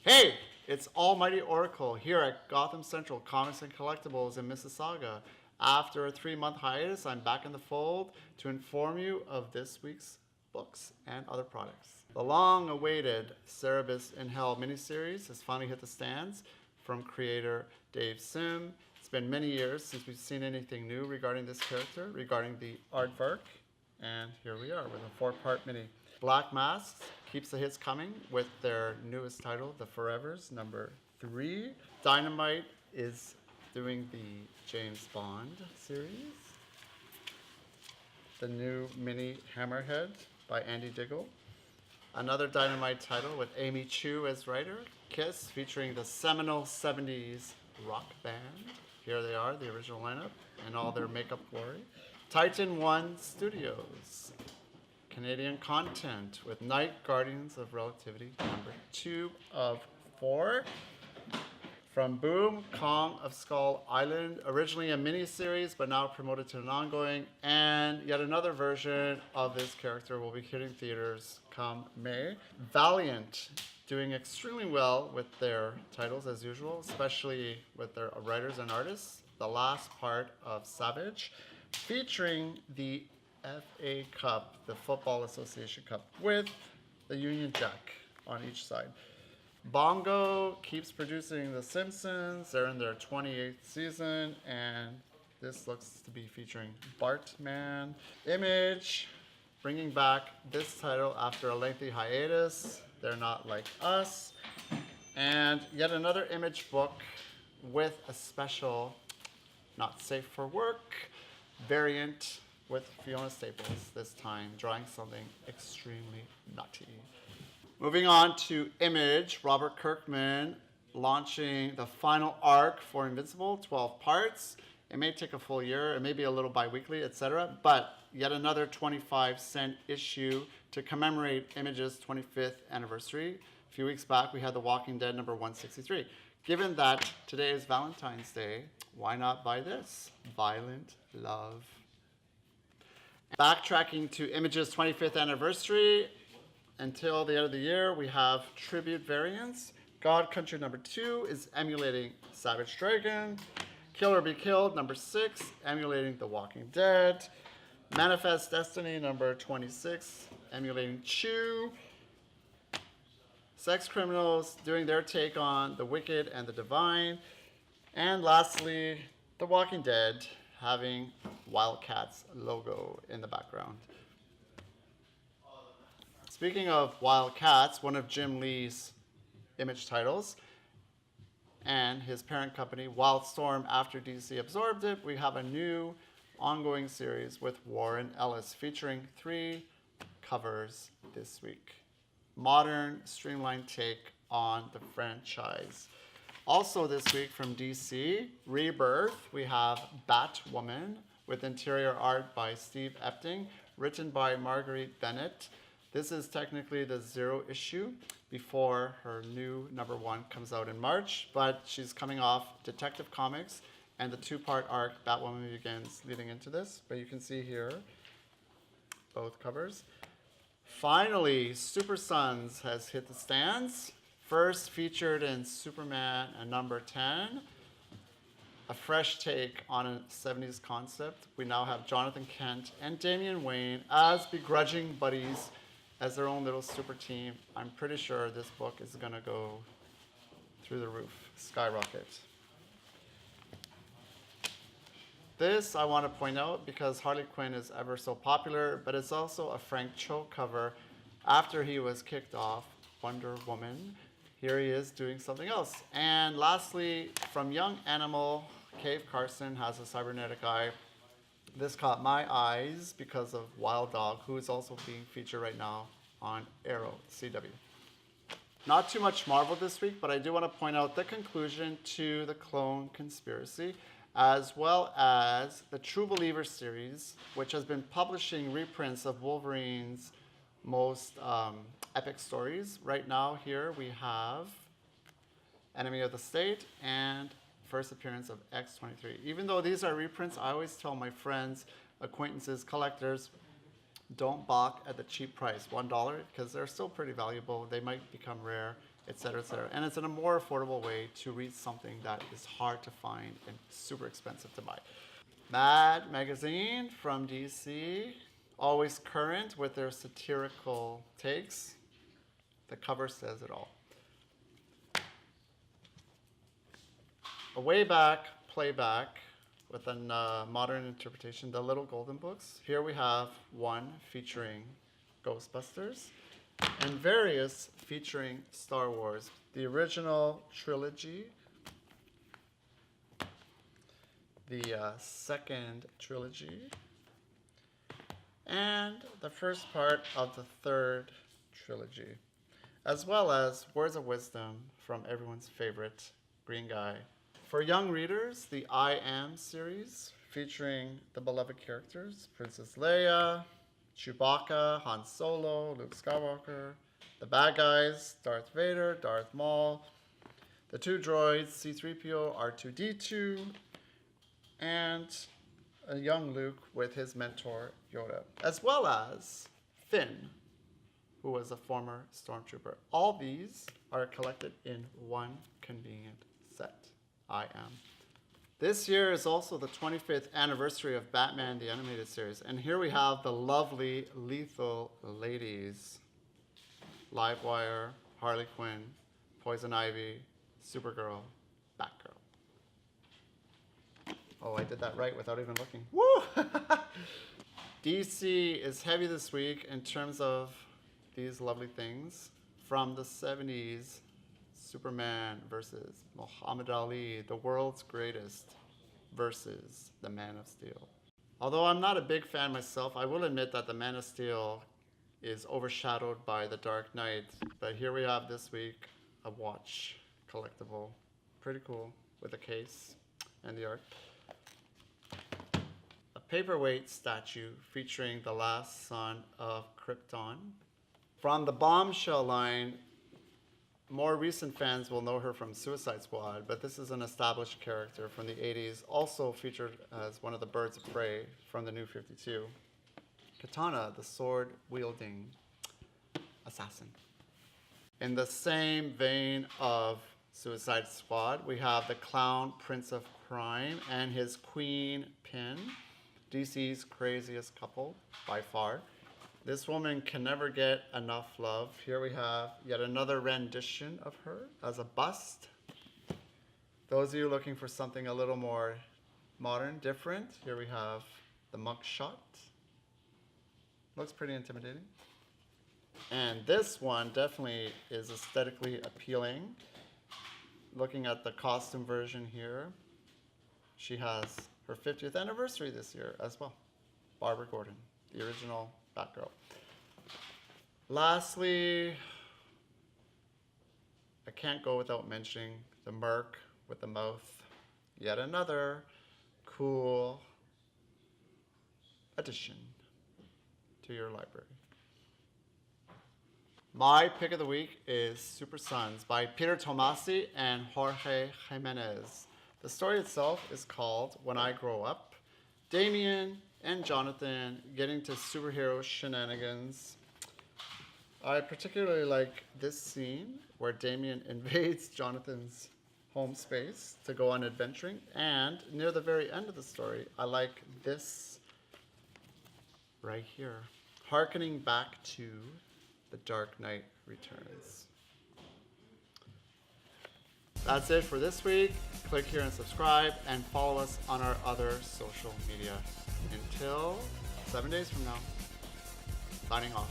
Hey, it's Almighty Oracle here at Gotham Central Comics and Collectibles in Mississauga. After a 3-month hiatus, I'm back in the fold to inform you of this week's books and other products. The long-awaited Cerebus in Hell miniseries has finally hit the stands from creator Dave Sim. It's been many years since we've seen anything new regarding this character, regarding the aardvark, and here we are with a 4-part mini. Black Masks keeps the hits coming with their newest title, The Forevers, number 3. Dynamite is doing the James Bond series. The new mini Hammerhead by Andy Diggle. Another Dynamite title with Amy Chu as writer. Kiss, featuring the seminal 70s rock band. Here they are, the original lineup, in all their makeup glory. Titan One Studios. Canadian content with Night Guardians of Relativity, number 2 of 4. From Boom, Kong of Skull Island, originally a mini-series, but now promoted to an ongoing, and yet another version of this character will be hitting theaters come May. Valiant, doing extremely well with their titles as usual, especially with their writers and artists. The last part of Savage, featuring the FA Cup, the Football Association Cup, with the Union Jack on each side. Bongo keeps producing The Simpsons. They're in their 28th season, and this looks to be featuring Bartman. Image, bringing back this title after a lengthy hiatus. They're Not Like Us. And yet another Image book with a special Not Safe for Work variant with Fiona Staples, this time drawing something extremely nutty. Moving on to Image, Robert Kirkman launching the final arc for Invincible, 12 parts. It may take a full year, it may be a little bi-weekly, etc., but yet another 25-cent issue to commemorate Image's 25th anniversary. A few weeks back, we had The Walking Dead number 163. Given that today is Valentine's Day, why not buy this? Violent Love. Backtracking to Image's 25th anniversary, until the end of the year, we have tribute variants. God Country number 2 is emulating Savage Dragon. Kill or Be Killed number 6, emulating The Walking Dead. Manifest Destiny number 26, emulating Chew. Sex Criminals doing their take on The Wicked and the Divine. And lastly, The Walking Dead, having Wildcats logo in the background. Speaking of Wildcats, one of Jim Lee's Image titles, and his parent company, Wildstorm, after DC absorbed it, we have a new ongoing series with Warren Ellis featuring 3 covers this week. Modern, streamlined take on the franchise. Also this week from DC, Rebirth, we have Batwoman with interior art by Steve Epting, written by Marguerite Bennett. This is technically the 0 issue before her new number 1 comes out in March, but she's coming off Detective Comics and the 2-part arc Batwoman Begins leading into this. But you can see here both covers. Finally, Super Sons has hit the stands. First featured in Superman number 10, a fresh take on a 70s concept. We now have Jonathan Kent and Damian Wayne as begrudging buddies as their own little super team. I'm pretty sure this book is gonna go through the roof, skyrocket. This I want to point out because Harley Quinn is ever so popular, but it's also a Frank Cho cover after he was kicked off Wonder Woman. Here he is doing something else. And lastly, from Young Animal, Cave Carson has a cybernetic eye. This caught my eyes because of Wild Dog, who is also being featured right now on Arrow CW. Not too much Marvel this week, but I do want to point out the conclusion to the Clone Conspiracy, as well as the True Believer series, which has been publishing reprints of Wolverine's most epic stories. Right now here we have Enemy of the State and first appearance of X-23. Even though these are reprints, I always tell my friends, acquaintances, collectors, don't balk at the cheap price, $1, because they're still pretty valuable. They might become rare etc., etc. And it's in a more affordable way to read something that is hard to find and super expensive to buy. Mad Magazine from DC, always current with their satirical takes. The cover says it all. A way back playback with a modern interpretation, The Little Golden Books. Here we have one featuring Ghostbusters and various featuring Star Wars. The original trilogy, the second trilogy, and the first part of the third trilogy, as well as Words of Wisdom from everyone's favorite Green Guy. For young readers, the I Am series, featuring the beloved characters, Princess Leia, Chewbacca, Han Solo, Luke Skywalker, the bad guys, Darth Vader, Darth Maul, the two droids, C-3PO, R2-D2, and a young Luke with his mentor, Yoda, as well as Finn, who was a former stormtrooper. All these are collected in one convenient set. I Am. This year is also the 25th anniversary of Batman the Animated Series, and here we have the lovely Lethal Ladies. Livewire, Harley Quinn, Poison Ivy, Supergirl, Batgirl. Oh, I did that right without even looking. Woo! DC is heavy this week in terms of these lovely things. From the 70s, Superman versus Muhammad Ali, the world's greatest, versus the Man of Steel. Although I'm not a big fan myself, I will admit that the Man of Steel is overshadowed by the Dark Knight. But here we have this week a watch collectible. Pretty cool, with a case and the art. A paperweight statue featuring the last son of Krypton. From the Bombshell line, more recent fans will know her from Suicide Squad, but this is an established character from the 80s, also featured as one of the Birds of Prey from the New 52. Katana, the sword-wielding assassin. In the same vein of Suicide Squad, we have the Clown Prince of Crime and his Queen Pin, DC's craziest couple by far. This woman can never get enough love. Here we have yet another rendition of her as a bust. Those of you looking for something a little more modern, different, here we have the mugshot. Looks pretty intimidating. And this one definitely is aesthetically appealing. Looking at the costume version here, she has her 50th anniversary this year as well. Barbara Gordon, the original Batgirl. Lastly, I can't go without mentioning the Merc with the mouth. Yet another cool addition to your library. My pick of the week is Super Sons by Peter Tomasi and Jorge Jimenez. The story itself is called When I Grow Up. Damien and Jonathan get into superhero shenanigans. I particularly like this scene where Damien invades Jonathan's home space to go on adventuring, and near the very end of the story, I like this right here, hearkening back to The Dark Knight Returns. That's it for this week. Click here and subscribe, and follow us on our other social media. Until 7 days from now, signing off.